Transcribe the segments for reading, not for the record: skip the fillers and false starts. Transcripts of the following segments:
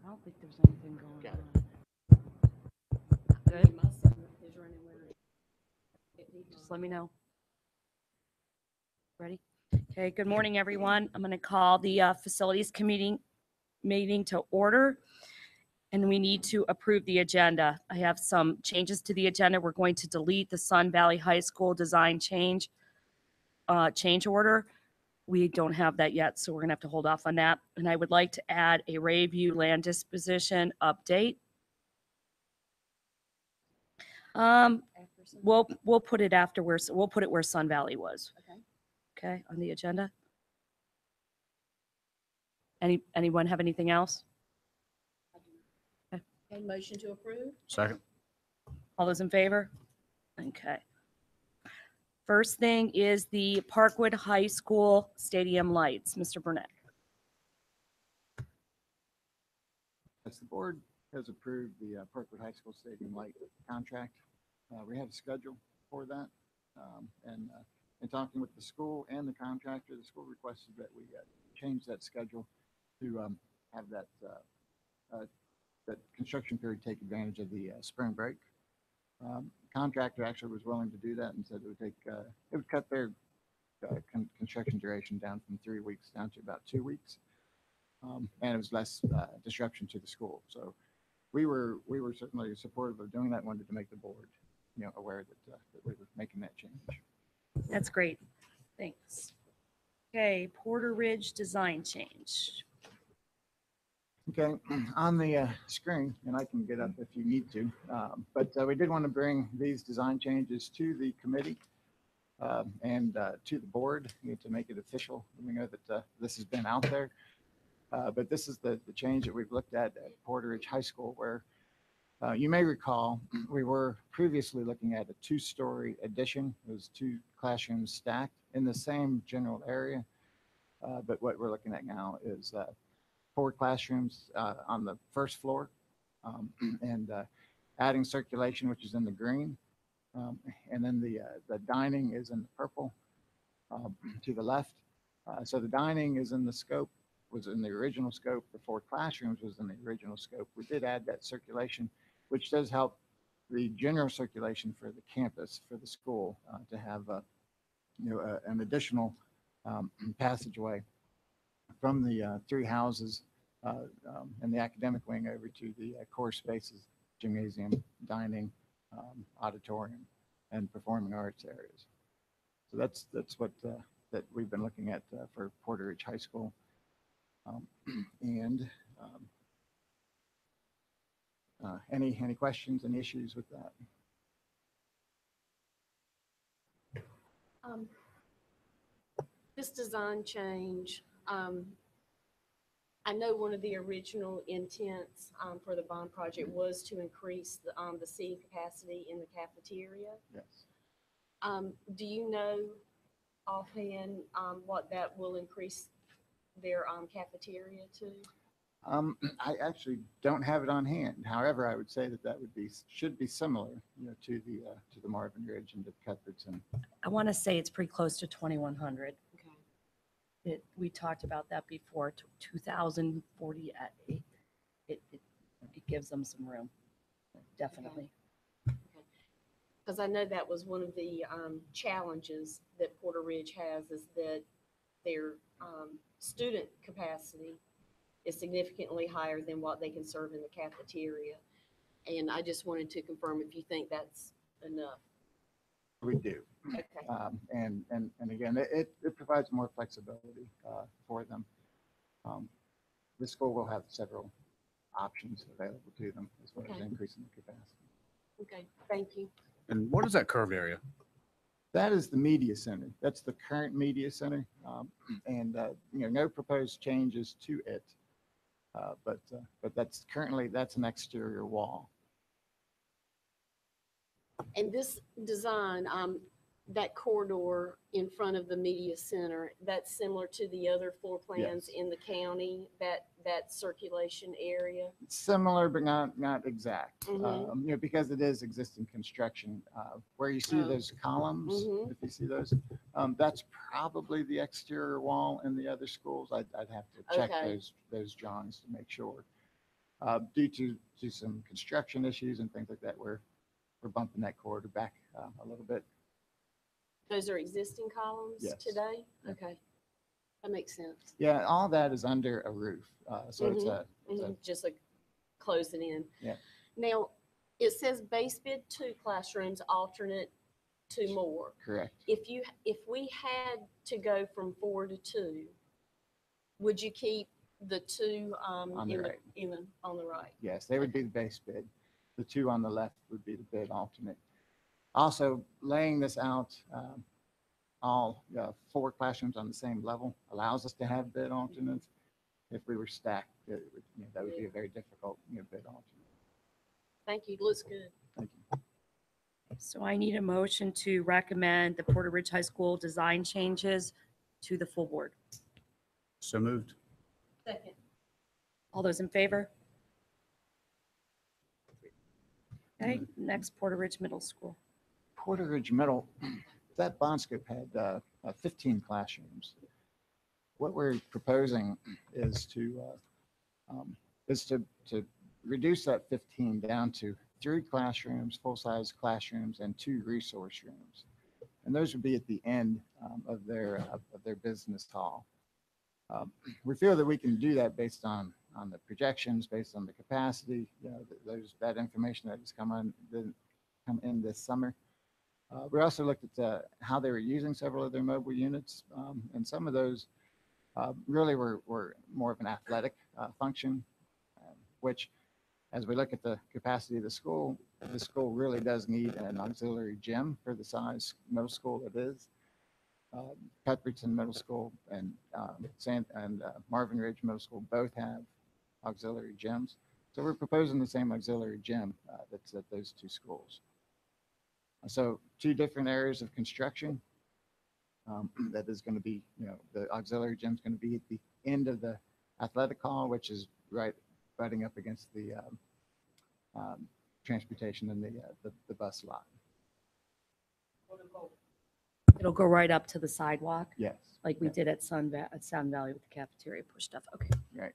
don't think there's anything going Got it. on. Good. My son is running where Just let me know. Ready? Okay, good morning, everyone. I'm going to call the Facilities Committee meeting to order, and we need to approve the agenda. I have some changes to the agenda. We're going to delete the Sun Valley High School design change order. We don't have that yet, so we're going to have to hold off on that. And I would like to add a Rayview land disposition update. We'll put it afterwards. We'll put it where Sun Valley was. Okay, on the agenda. Anyone have anything else? Okay, motion to approve? Second. All those in favor? Okay. First thing is the Parkwood High School Stadium lights. Mr. Burnett. As the board has approved the Parkwood High School Stadium light contract, we have a schedule for that. And in talking with the school and the contractor, the school requested that we change that schedule to have that construction period take advantage of the spring break. Contractor actually was willing to do that and said it would cut their construction duration down from 3 weeks down to about 2 weeks. And it was less disruption to the school. So we were certainly supportive of doing that. Wanted to make the board, aware that we were making that change. That's great. Thanks. Okay, Porter Ridge design change. Okay, on the screen, and I can get up if you need to, but we did want to bring these design changes to the committee and to the board to make it official. We know that this has been out there. But this is the change that we've looked at Porter Ridge High School, where you may recall we were previously looking at a 2-story addition. It was 2 classrooms stacked in the same general area. But what we're looking at now is 4 classrooms on the first floor and adding circulation, which is in the green. And then the dining is in the purple to the left. So the dining is in the scope. Was in the original scope. The 4 classrooms was in the original scope. We did add that circulation, which does help the general circulation for the campus, for the school, to have an additional passageway from the 3 houses and the academic wing over to the core spaces, gymnasium, dining, auditorium, and performing arts areas. So that's what that we've been looking at for Porter Ridge High School. Any questions and issues with that? This design change, I know one of the original intents for the bond project was to increase the seating capacity in the cafeteria. Yes. Do you know offhand what that will increase their cafeteria to? I actually don't have it on hand. However, I would say that should be similar, to the Marvin Ridge and to Cuthbertson. I want to say it's pretty close to 2,100. Okay. We talked about that before. 2,040 at 8. It gives them some room, definitely. Because I know that was one of the challenges that Porter Ridge has, is that their student capacity is significantly higher than what they can serve in the cafeteria. And I just wanted to confirm if you think that's enough. We do. Okay. And again, it provides more flexibility for them. The school will have several options available to them as well as increasing the capacity. Okay, thank you. And what is that curved area? That is the media center. That's the current media center, and no proposed changes to it. But that's an exterior wall. And this design, that corridor in front of the media center, that's similar to the other floor plans in the county, that circulation area? Similar, but not exact, because it is existing construction. Where you see those columns, if you see those, that's probably the exterior wall in the other schools. I'd have to check those drawings to make sure. Due to some construction issues and things like that, we're bumping that corridor back a little bit. Those are existing columns Yes. today? Yeah. Okay. That makes sense. Yeah, all that is under a roof. So it's Just like close it in. Yeah. Now, it says base bid 2 classrooms, alternate 2 more. correct. If we had to go from 4 to 2, would you keep the 2 On the right. even on the right? Yes, they would be the base bid. The 2 on the left would be the bid alternate. Also, laying this out, all 4 classrooms on the same level allows us to have bid alternates. If we were stacked, that would be a very difficult bid alternate. Thank you. Looks good. Thank you. So I need a motion to recommend the Porter Ridge High School design changes to the full board. So moved. Second. All those in favor? Okay, next Porter Ridge Middle School. Porter Ridge Middle, that bond scope had 15 classrooms. What we're proposing is to reduce that 15 down to 3 classrooms, full-size classrooms, and 2 resource rooms. And those would be at the end of their business hall. We feel that we can do that based on the projections, based on the capacity, that information that has come in this summer. We also looked at how they were using several of their mobile units, and some of those really were more of an athletic function, which, as we look at the capacity of the school really does need an auxiliary gym for the size middle school it is. Cuthbertson Middle School and Marvin Ridge Middle School both have auxiliary gyms. So we're proposing the same auxiliary gym that's at those 2 schools. So 2 different areas of construction that is going to be, the auxiliary gym is going to be at the end of the athletic hall, which is right butting up against the transportation and the bus lot. It'll go right up to the sidewalk, Yes. like we yes, did at Sun Valley with the cafeteria push stuff. Okay. Right.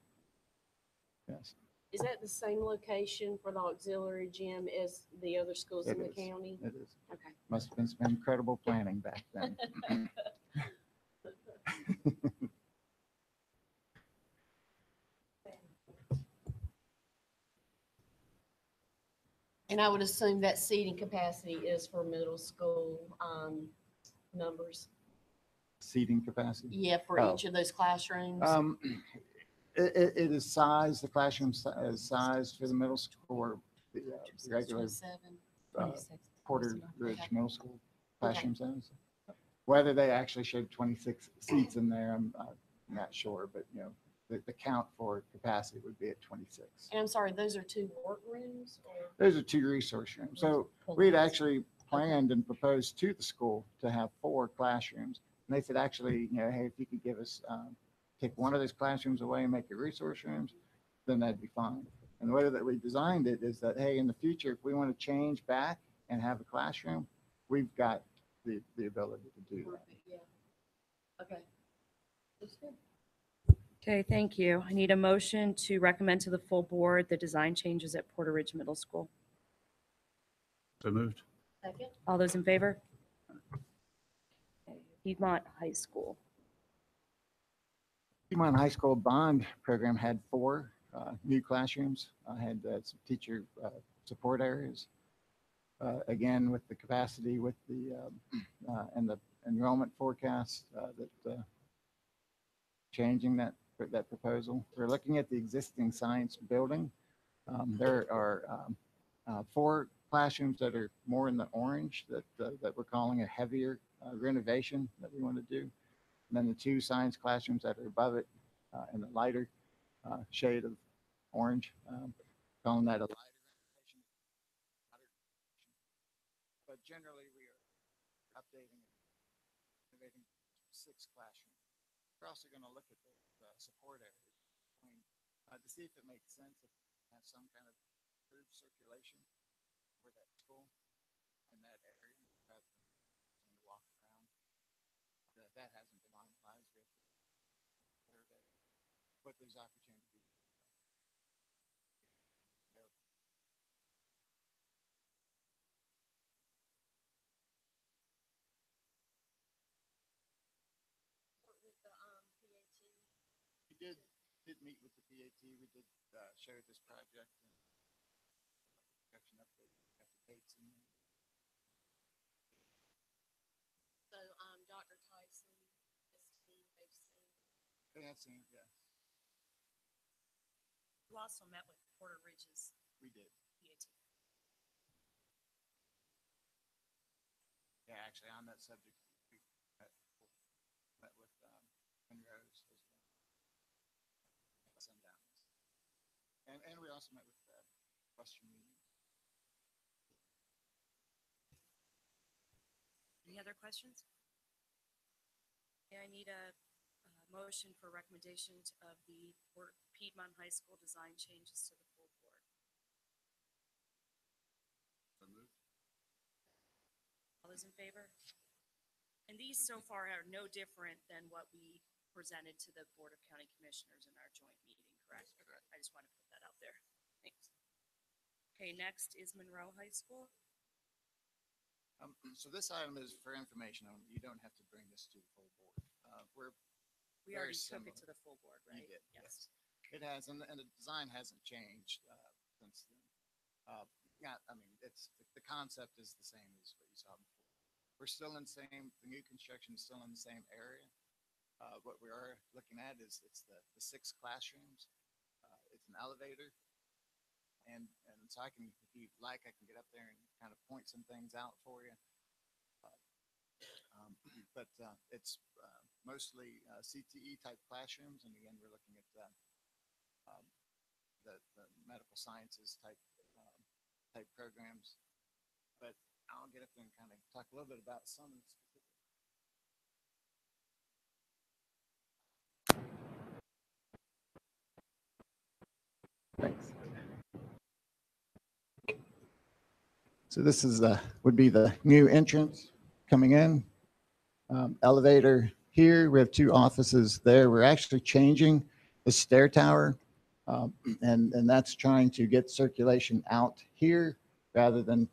Yes. Is that the same location for the auxiliary gym as the other schools in It the is. county? It is. Okay. Must have been some incredible planning back then. And I would assume that seating capacity is for middle school numbers. Seating capacity. Yeah, for Oh. each of those classrooms. It is sized, the classroom is sized for the middle school or the regular 27, uh, 26, Porter Ridge Okay. Middle School classroom size. Whether they actually showed 26 seats in there, I'm not sure, but the count for capacity would be at 26. And I'm sorry, those are 2 workrooms or? Those are 2 resource rooms. So we had actually planned and proposed to the school to have 4 classrooms. And they said, actually, hey, if you could give us, take one of those classrooms away and make it resource rooms, then that'd be fine. And the way that we designed it is that, hey, in the future, if we want to change back and have a classroom, we've got the ability to do that. Yeah. Okay. That's good. Okay, thank you. I need a motion to recommend to the full board the design changes at Porter Ridge Middle School. So moved. Second. All those in favor? Okay, Piedmont High School. Piedmont High School bond program had 4 new classrooms, had some teacher support areas. Again, with the capacity, with the and the enrollment forecast, that changing that proposal. We're looking at the existing science building. There are 4 classrooms that are more in the orange that we're calling a heavier renovation that we want to do. And then the 2 science classrooms that are above it in the lighter shade of orange, calling that a lighter renovation. But generally, we are updating and renovating 6 classrooms. We're also going to look at the support areas to see if it makes sense to have some kind of improved circulation for that school in that area rather than walk around. That hasn't been finalized yet. But there's opportunity. did meet with the PAT. We did share this project and construction update. Got the dates in there. So, Dr. Tyson, his team, they've seen. They have seen, yeah, You also met with Porter Ridge's we did. PAT. Yeah, actually, on that subject, we met with Monroe as well. Sundowns. And we also met with Western Union. Any other questions? Okay, I need a motion for recommendation of the Piedmont High School design changes to the full board. So moved. All those in favor? And these so far are no different than what we presented to the Board of County Commissioners in our joint meeting, correct? Correct. I just want to put that out there. Thanks. Okay, next is Monroe High School. So this item is for information only. You don't have to bring this to the full board. We Very already took it similar. to the full board, You right? did, Yes. It has, and the design hasn't changed since then. Yeah, I mean, the concept is the same as what you saw before. We're still in the new construction is still in the same area. What we are looking at is it's the 6 classrooms. It's an elevator. And so I can, if you like, I can get up there and kind of point some things out for you. But it's mostly CTE type classrooms. And again, we're looking at the medical sciences type programs. But I'll get up there and kind of talk a little bit about some of the specifics. Thanks. So this is would be the new entrance coming in. Elevator here. We have 2 offices there. We're actually changing the stair tower, and that's trying to get circulation out here rather than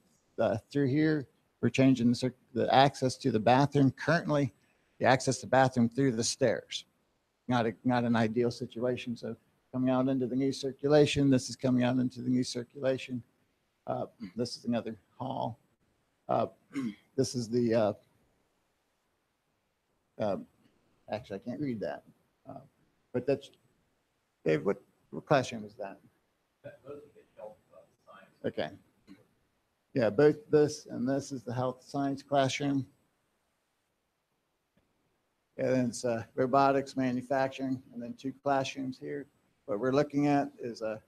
through here. We're changing the access to the bathroom. Currently, the access to the bathroom through the stairs. Not an ideal situation. So coming out into the new circulation. This is coming out into the new circulation. This is another hall. This is the, actually, I can't read that. But that's, Dave, what classroom is that? Okay. Yeah, both this and this is the health science classroom. And then it's robotics, manufacturing, and then 2 classrooms here. What we're looking at is a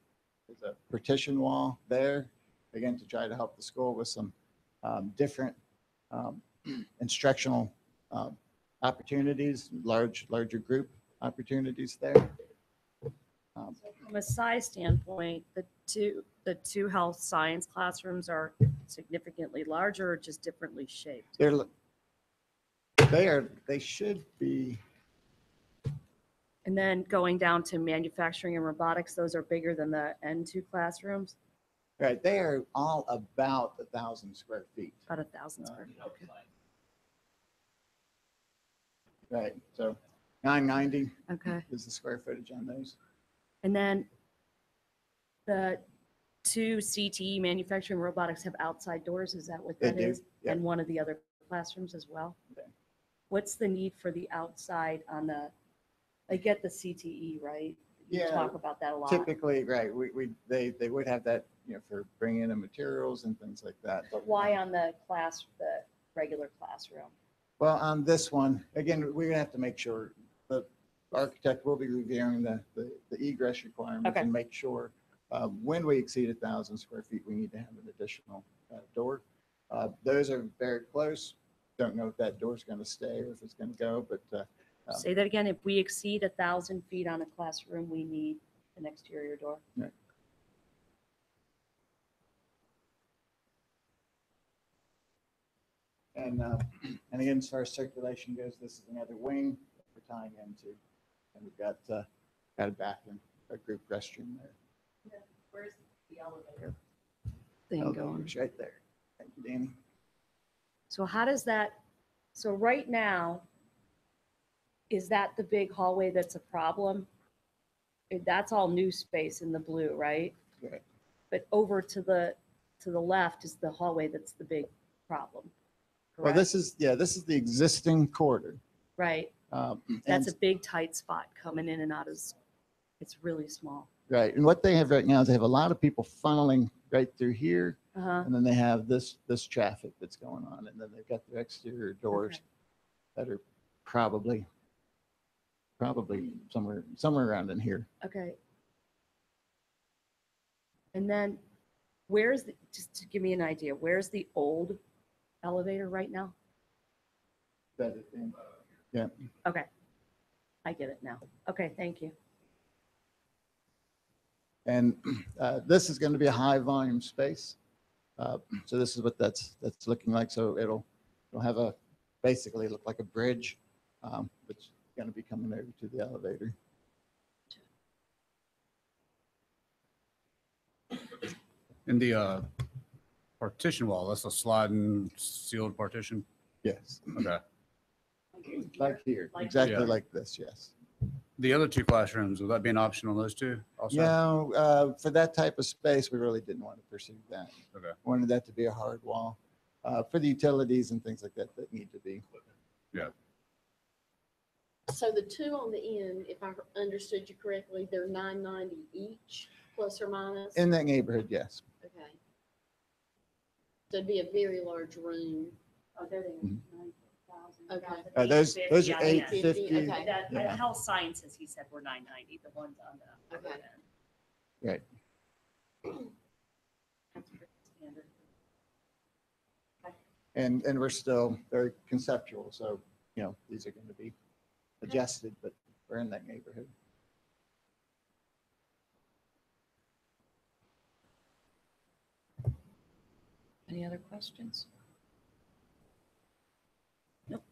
partition wall there, again, to try to help the school with some different instructional opportunities, larger group opportunities there. From a size standpoint, the two health science classrooms are significantly larger or just differently shaped? They should be. And then going down to manufacturing and robotics, those are bigger than the N2 classrooms, Right, they are all about 1,000 square feet. about 1,000 square feet. Okay. Right, so 990 Okay. is the square footage on those. And then the 2 CTE manufacturing robotics have outside doors. Is that what They that do, is? yep. And one of the other classrooms as well? Okay. What's the need for the outside on the, I get the CTE, right? You Yeah, talk about that a lot. Typically, right, they would have that, for bringing in materials and things like that. But why on the regular classroom? Well, on this one, again, we have to make sure the architect will be reviewing the egress requirements Okay. and make sure when we exceed 1,000 square feet, we need to have an additional door. Those are very close. Don't know if that door's going to stay or if it's going to go, but Say that again. If we exceed 1,000 feet on a classroom, we need an exterior door. Right. And again, as far as circulation goes, this is another wing that we're tying into, and we've got a bathroom, a group restroom there. Where's the elevator thing Elevator going? is right there. Thank you, Danny. So how does that, so right now, is that the big hallway that's a problem? that's all new space in the blue, right? Right. But over to the left is the hallway that's the big problem. Well, Correct? this is the existing corridor. Right. And- That's a big tight spot coming in and out of, it's really small. Right, and what they have right now is they have a lot of people funneling right through here, Uh-huh. and then they have this traffic that's going on, and then they've got their exterior doors Okay. that are probably somewhere around in here. Okay. And then where's the, just to give me an idea, where's the old elevator right now? Yeah, Okay. I get it now. Okay, thank you. and this is going to be a high volume space. So this is what that's looking like. So it'll have basically look like a bridge, which is going to be coming over to the elevator. In the partition wall, that's a sliding sealed partition? Yes, Okay. like here, Like exactly here. like this, yes. The other two classrooms, will that be an option on those two also? Yeah, for that type of space, we really didn't want to pursue that. Okay. Wanted that to be a hard wall for the utilities and things like that that need to be. Yeah. So the two on the end, if I understood you correctly, they're $990 each, plus or minus? In that neighborhood, yes. Okay. So it'd be a very large room. Oh, they're Mhm. Okay. Those are 850, 850. okay. That, Yeah. health sciences, he said were 990, the ones on the other Okay. end. Right. That's pretty standard. And we're still very conceptual, so, these are going to be adjusted, but we're in that neighborhood. Any other questions? Nope.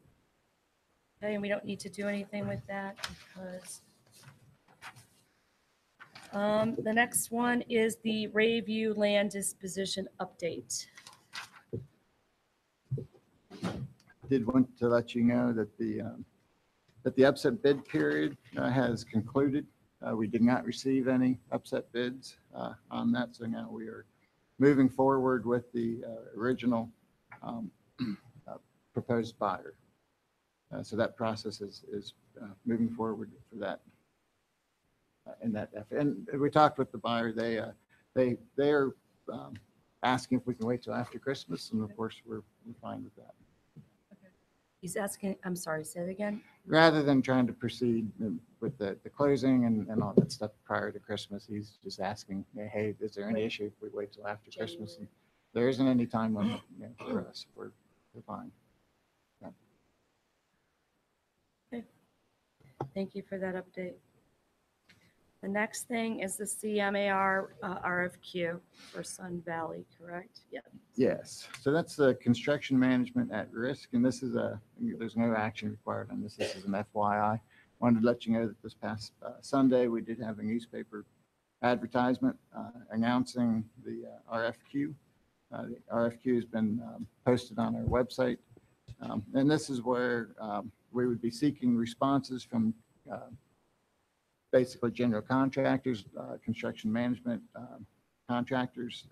Okay, and we don't need to do anything with that because the next one is the Rayview land disposition update. Did want to let you know that the upset bid period has concluded. We did not receive any upset bids on that, so now we are moving forward with the original proposed buyer. So that process is moving forward for that in that effort. And we talked with the buyer. They're asking if we can wait till after Christmas, and of course we're fine with that. He's asking, I'm sorry, say it again. Rather than trying to proceed with the closing and all that stuff prior to Christmas, he's just asking, hey, is there any issue if we wait till after Christmas? And there isn't any time limit for us. We're fine. Thank you for that update. The next thing is the CMAR RFQ for Sun Valley, correct? Yeah. Yes, so that's the construction management at risk, and this is there's no action required on this. This is an FYI. Wanted to let you know that this past Sunday, we did have a newspaper advertisement announcing the RFQ. The RFQ has been posted on our website, and this is where we would be seeking responses from basically general contractors, construction management contractors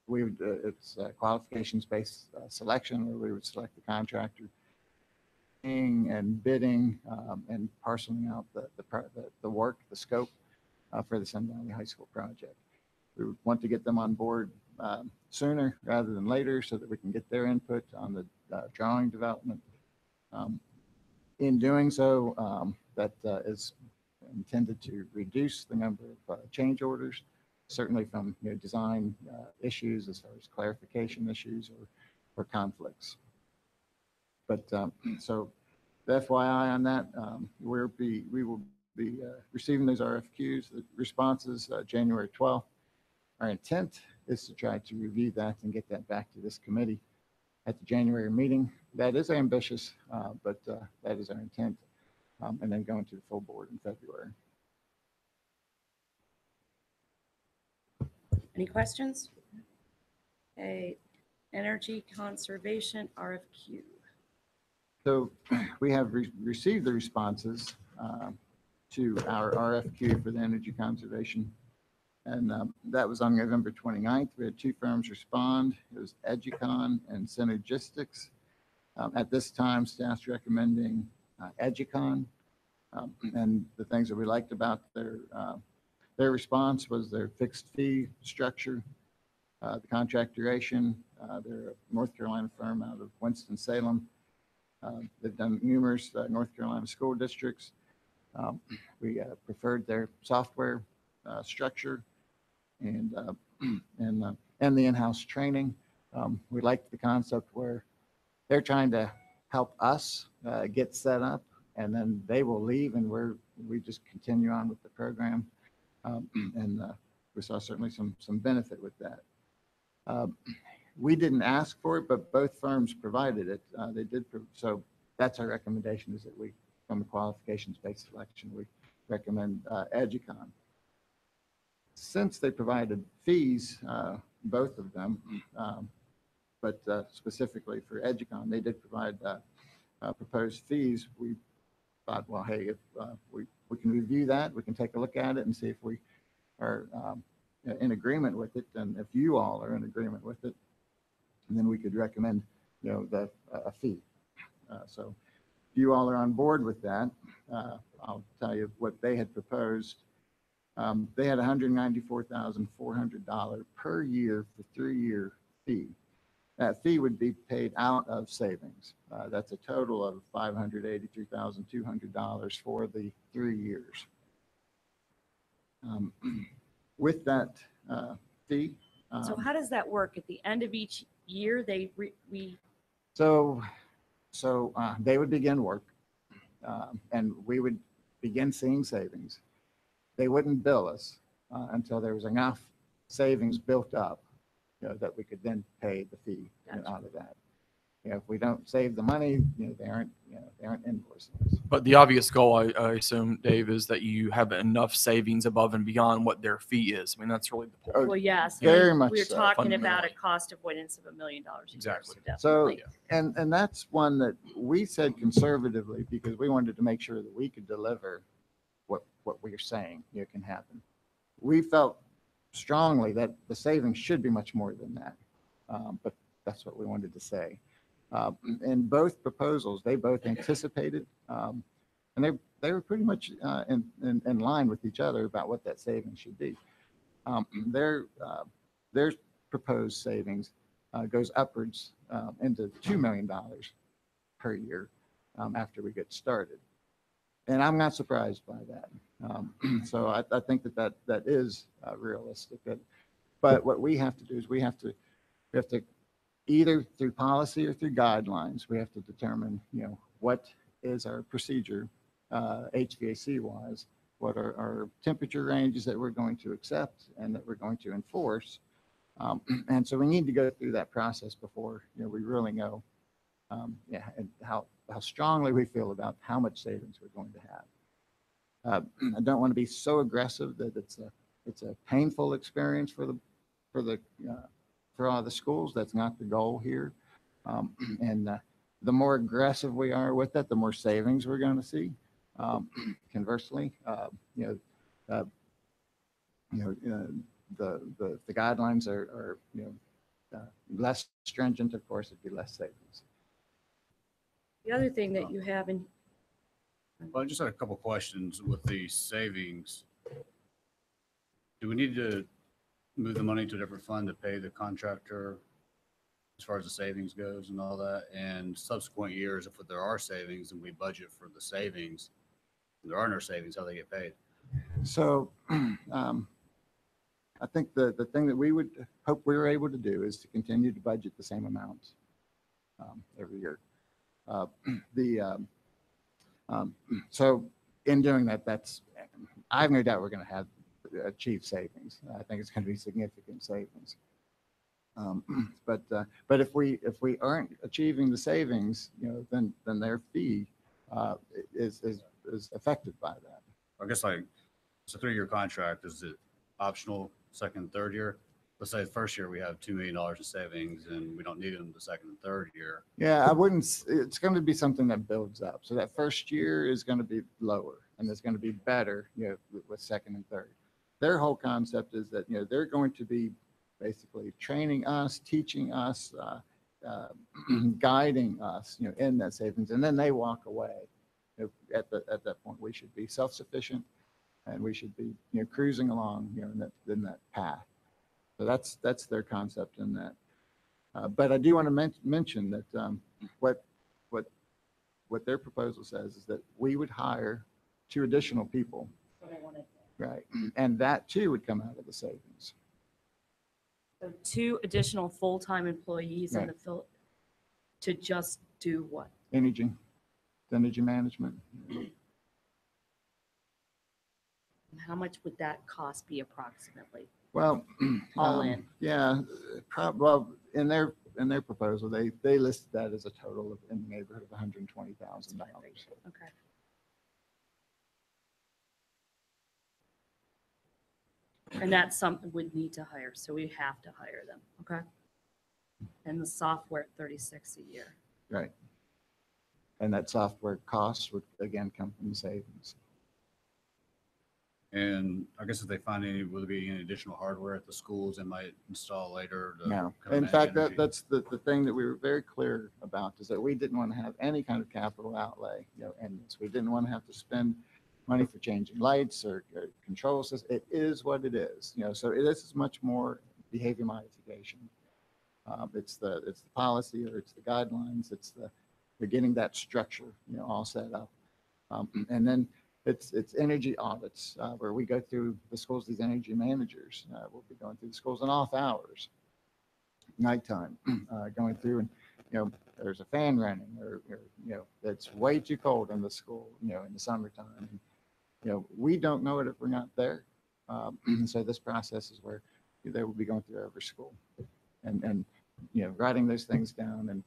it's qualifications-based selection where we would select the contractor and bidding and parceling out the work, the scope for the Sun Valley High School project. We would want to get them on board sooner rather than later so that we can get their input on the drawing development. In doing so, that is intended to reduce the number of change orders, certainly from design issues as far as clarification issues or conflicts. But so the FYI on that, we will be receiving those RFQs, the responses January 12th. Our intent is to try to review that and get that back to this committee at the January meeting. That is ambitious, but that is our intent. And then going to the full board in February. Any questions? Okay, energy conservation RFQ. So we have received the responses to our RFQ for the energy conservation. And that was on November 29th. We had 2 firms respond. It was Edukon and Synergistics. At this time, staff's recommending Edukon. And the things that we liked about their response was their fixed fee structure, the contract duration. They're a North Carolina firm out of Winston-Salem. They've done numerous North Carolina school districts. We preferred their software structure and the in-house training. We liked the concept where they're trying to help us get set up, and then they will leave, and we just continue on with the program. We saw certainly some benefit with that. We didn't ask for it, but both firms provided it. They did. So that's our recommendation, is that we, from a qualifications-based selection, we recommend Edukon. Since they provided fees, both of them, but specifically for Edukon, they did provide proposed fees. We thought, well, hey, if we can review that, we can take a look at it and see if we are in agreement with it, and if you all are in agreement with it, and then we could recommend, a fee. So if you all are on board with that, I'll tell you what they had proposed. They had $194,400 per year for 3-year fee. That fee would be paid out of savings. That's a total of $583,200 for the 3 years. With that fee. So how does that work? At the end of each year, So they would begin work, and we would begin seeing savings. They wouldn't bill us until there was enough savings built up, that we could then pay the fee out of that. If we don't save the money, they aren't invoicing us. But the obvious goal, I assume, Dave, is that you have enough savings above and beyond what their fee is. I mean, that's really the point. well, yes. Very much We were so, talking about a fundamentally. cost avoidance of $1 million. Exactly. So, definitely. and that's one that we said conservatively because we wanted to make sure that we could deliver what we're saying can happen. We felt strongly that the savings should be much more than that, but that's what we wanted to say. In both proposals, they both anticipated, and they were pretty much in line with each other about what that savings should be. Their proposed savings goes upwards into $2 million per year after we get started. And I'm not surprised by that. So I think that is realistic. But what we have to do is we have to either through policy or through guidelines, we have to determine, what is our procedure HVAC wise, what are our temperature ranges that we're going to accept and that we're going to enforce. And so we need to go through that process before, we really know, and how strongly we feel about how much savings we're going to have. I don't want to be so aggressive that it's a painful experience for all the schools. That's not the goal here. And the more aggressive we are with it, the more savings we're going to see. Conversely, the guidelines are less stringent. Of course, it'd be less savings. The other thing that you have in, Well, I just had a couple questions with the savings. Do we need to move the money to a different fund to pay the contractor as far as the savings goes and all that? And subsequent years, if there are savings and we budget for the savings, there are no savings, how they get paid? So I think the thing that we would hope we were able to do is to continue to budget the same amount every year. So in doing that, I have no doubt we're going to achieve savings. I think it's going to be significant savings. But if we aren't achieving the savings, then their fee is affected by that. I guess it's a 3-year contract. Is it optional second, third year? let's say the first year we have $2 million in savings and we don't need them the second and third year. Yeah, I wouldn't, it's going to be something that builds up. So that first year is going to be lower and it's going to be better, with second and third. Their whole concept is that, they're going to be basically training us, teaching us, guiding us, in that savings. And then they walk away. At that point, we should be self-sufficient and we should be, cruising along, in that path. So that's their concept in that. But I do want to mention that what their proposal says is that we would hire 2 additional people, right? And that too would come out of the savings. So 2 additional full-time employees in Right. the field to just do what? Energy management. And how much would that cost be approximately? Well, All in. Yeah, well, in their proposal, they listed that as a total of in the neighborhood of $120,000. Okay. And that's something we'd need to hire, so we have to hire them, okay? And the software at $36 a year. Right. And that software costs would again come from the savings. And I guess if they find will there be any additional hardware at the schools they might install later? To No. kind of In manage fact, energy? that's the thing that we were very clear about, is that we didn't want to have any kind of capital outlay, and we didn't want to have to spend money for changing lights or control systems. It is what it is, so this is much more behavior modification. It's the policy, or it's the guidelines, we're getting that structure, all set up. And then it's energy audits, where we go through the schools, these energy managers, will be going through the schools in off hours, nighttime, going through and, there's a fan running or it's way too cold in the school, in the summertime. And, we don't know it if we're not there. So this process is where they will be going through every school and writing those things down and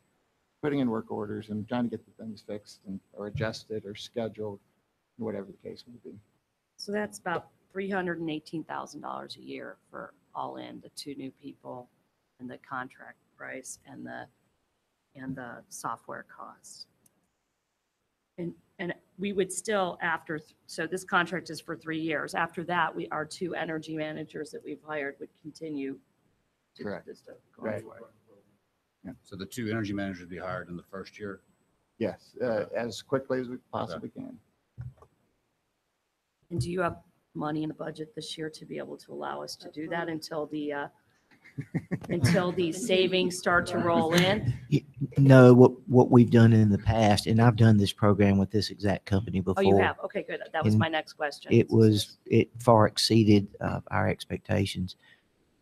putting in work orders and trying to get the things fixed or adjusted or scheduled, whatever the case may be. So that's about $318,000 a year for all in, the 2 new people and the contract price and the software costs. And we would still so this contract is for 3 years. After that, our 2 energy managers that we've hired would continue to do Correct. this stuff. Right. So the 2 energy managers be hired in the first year? Yes, as quickly as we possibly can. And do you have money in the budget this year to be able to allow us to do that until these savings start to roll in? No, what we've done in the past, and I've done this program with this exact company before. Oh, you have? Okay, good. That was And my next question. It far exceeded our expectations.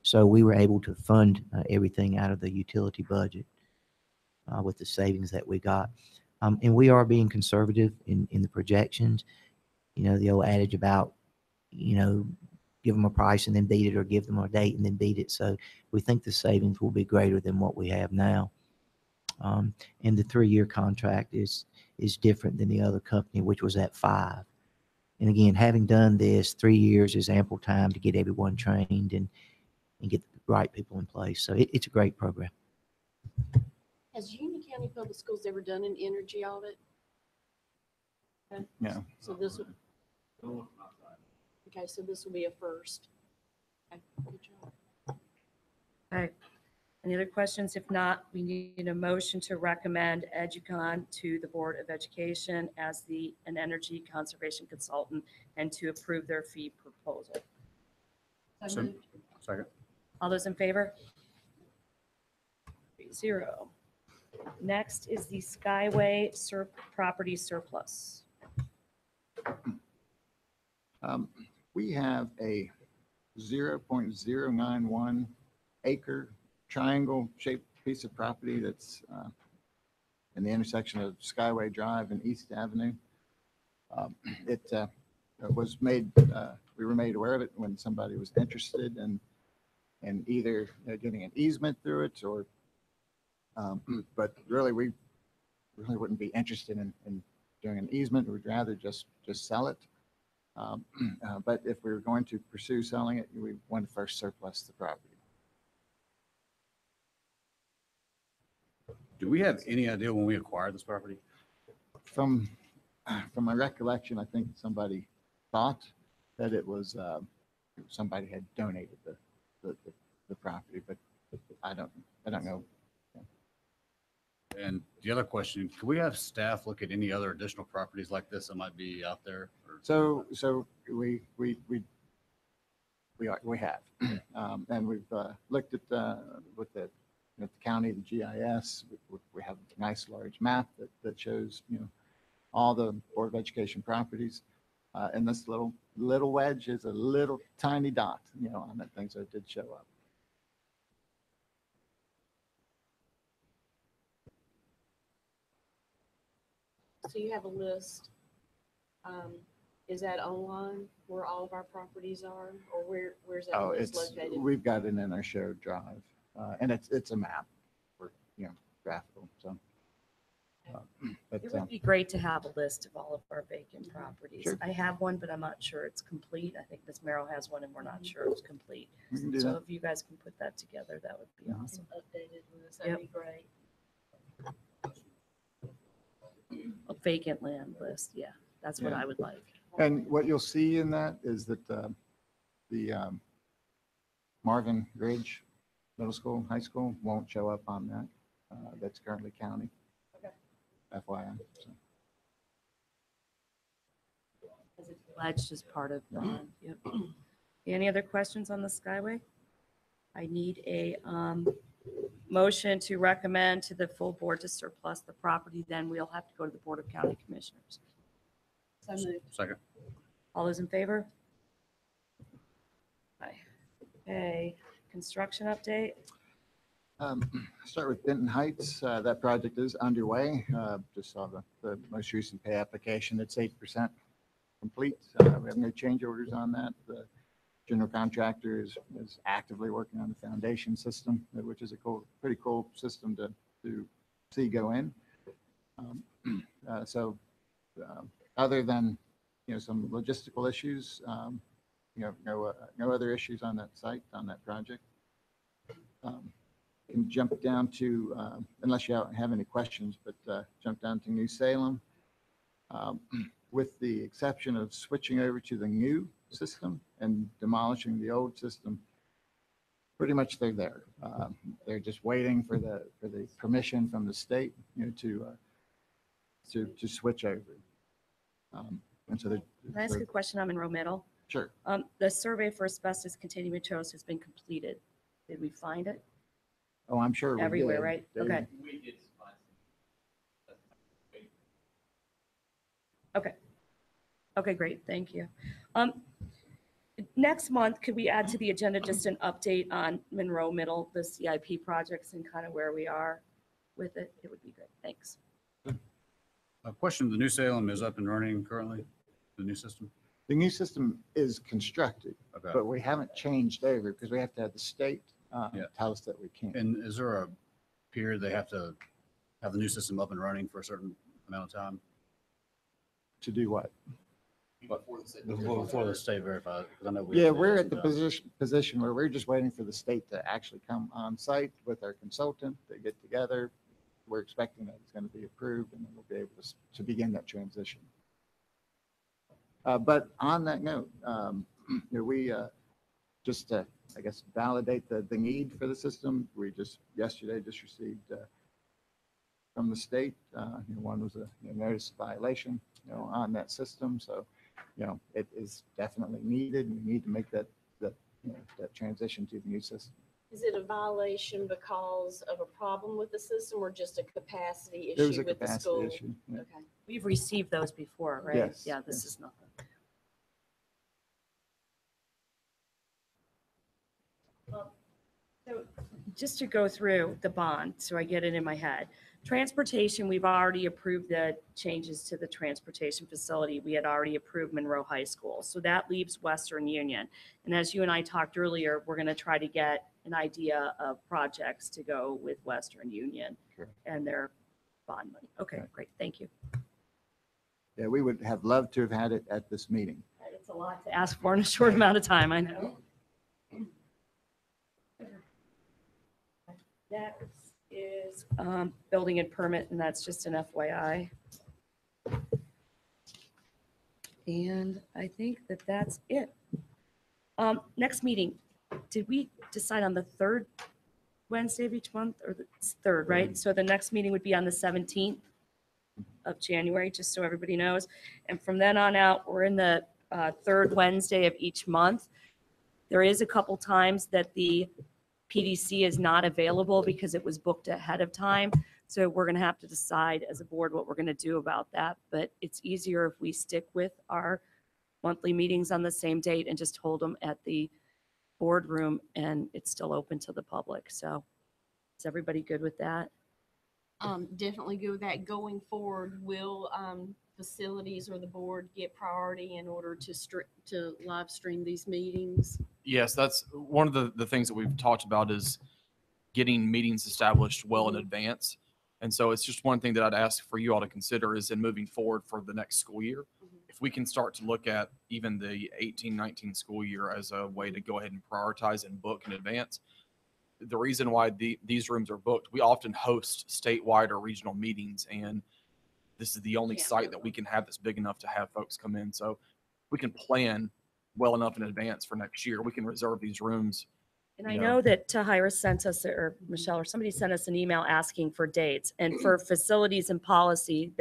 So we were able to fund everything out of the utility budget with the savings that we got. And we are being conservative in the projections. The old adage about, give them a price and then beat it, or give them a date and then beat it. So we think the savings will be greater than what we have now. And the 3-year contract is different than the other company, which was at 5. And again, having done this, 3 years is ample time to get everyone trained and get the right people in place. So it's a great program. Has Union County Public Schools ever done an energy audit? Okay. Yeah. So this would, okay, so this will be a first. Okay, good job. Okay. Any other questions? If not, we need a motion to recommend Educon to the Board of Education as an energy conservation consultant and to approve their fee proposal. So- Second. All those in favor? 3-0. Next is the Skyway SERP property surplus. We have a 0.091 acre triangle shaped piece of property that's in the intersection of Skyway Drive and East Avenue. It was made, we were made aware of it when somebody was interested in either getting an easement through it or, but really we really wouldn't be interested in doing an easement. We'd rather just sell it. But if we were going to pursue selling it, we want to first surplus the property. Do we have any idea when we acquired this property? From my recollection, I think somebody thought that it was, somebody had donated the property, but I don't know. And the other question, could we have staff look at any other additional properties like this that might be out there? Or- So we have, and we've looked at with the county, the GIS. We have a nice large map that shows, all the Board of Education properties. And this little wedge is a little tiny dot, on that thing, so it did show up. So you have a list. Is that online where all of our properties are, or where's that Oh, list located? we've got it in our shared drive, and it's a map for, graphical, so. But, It would be great to have a list of all of our vacant properties. Sure. I have one, but I'm not sure it's complete. I think Ms. Merrill has one and we're not sure it's complete. we can do So that. if you guys can put that together, that would be Mhm. awesome. Updated list, that'd be great. A vacant land list, yeah, that's what Yeah. I would like. And what you'll see in that is that the Marvin Ridge Middle School, High School won't show up on that. That's currently county. Okay. FYI. So. As it's pledged as part of bond, yep. Any other questions on the Skyway? I need a motion to recommend to the full board to surplus the property, then we'll have to go to the Board of County Commissioners. So moved. Second. All those in favor? Aye. Okay, construction update. Start with Benton Heights. That project is underway. Just saw the most recent pay application. It's 8% complete. We have no change orders on that. The general contractor is actively working on the foundation system, which is a pretty cool system to see go in. So other than, some logistical issues, no other issues on that site, on that project. Can jump down to, unless you have any questions, but jump down to New Salem. With the exception of switching over to the new system and demolishing the old system, pretty much they're there. They're just waiting for the permission from the state, to switch over. And so Can I ask a question on Monroe Middle? sure. The survey for asbestos containing materials has been completed. Did we find it? Oh, I'm sure we Everywhere, did. right? They- Okay. Okay, great, thank you. Next month, could we add to the agenda just an update on Monroe Middle, the CIP projects and kind of where we are with it? It would be good, thanks. A question, the New Salem is up and running currently, the new system? The new system is constructed, Okay. but we haven't changed over because we have to have the state Yeah. tell us that we can't. And is there a period they have to have the new system up and running for a certain amount of time? To do what? Before the state verifies, because I know. Yeah, have to we're do at the some position where we're just waiting for the state to actually come on site with our consultant. They get together. We're expecting that it's going to be approved and then we'll be able to begin that transition. But on that note, we just to, I guess, validate the need for the system. We yesterday received from the state, one was a notice of violation, on that system. So, it is definitely needed. We need to make that transition to the new system. Is it a violation because of a problem with the system or just a capacity There was issue a with the capacity school? issue. Yeah. Okay. We've received those before, right? Yes, Yeah, this yes. is nothing. So just to go through the bond, so I get it in my head. Transportation, we've already approved the changes to the transportation facility. We had already approved Monroe High School. So that leaves Western Union. And as you and I talked earlier, we're going to try to get an idea of projects to go with Western Union Sure. and their bond money. Okay, Okay. great. Thank you. Yeah, we would have loved to have had it at this meeting. It's a lot to ask for in a short amount of time, I know. Next is building and permit, and that's just an FYI. And I think that that's it. Next meeting, did we decide on the third Wednesday of each month, or the third, right? So the next meeting would be on the 17th of January, just so everybody knows. And from then on out, we're in the third Wednesday of each month. There is a couple times that the PDC is not available because it was booked ahead of time. So we're going to have to decide as a board what we're going to do about that. But it's easier if we stick with our monthly meetings on the same date and just hold them at the boardroom, and it's still open to the public. So is everybody good with that? Definitely go with that. Going forward, will facilities or the board get priority in order to live stream these meetings? Yes, that's one of the things that we've talked about is getting meetings established well in advance. And so it's just one thing that I'd ask for you all to consider is in moving forward for the next school year, if we can start to look at even the 18-19 school year as a way to go ahead and prioritize and book in advance. The reason why these rooms are booked, we often host statewide or regional meetings, and this is the only Yeah. site that we can have that's big enough to have folks come in. So we can plan well enough in advance for next year. We can reserve these rooms. And I Yeah. know that Tahira sent us, or Michelle, or somebody sent us an email asking for dates. And for facilities and policy,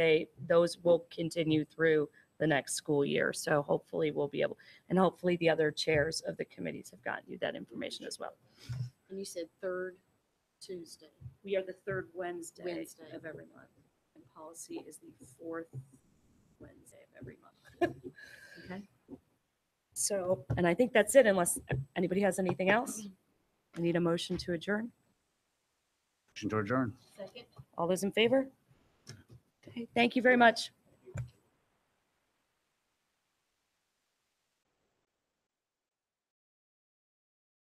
those will continue through the next school year. So hopefully we'll be able, and hopefully the other chairs of the committees have gotten you that information as well. And you said third Tuesday. We are the third Wednesday Wednesday. of every month, and policy is the fourth Wednesday of every month. Okay. So, and I think that's it, unless anybody has anything else. I need a motion to adjourn. Motion to adjourn. Second. All those in favor? Okay, thank you very much.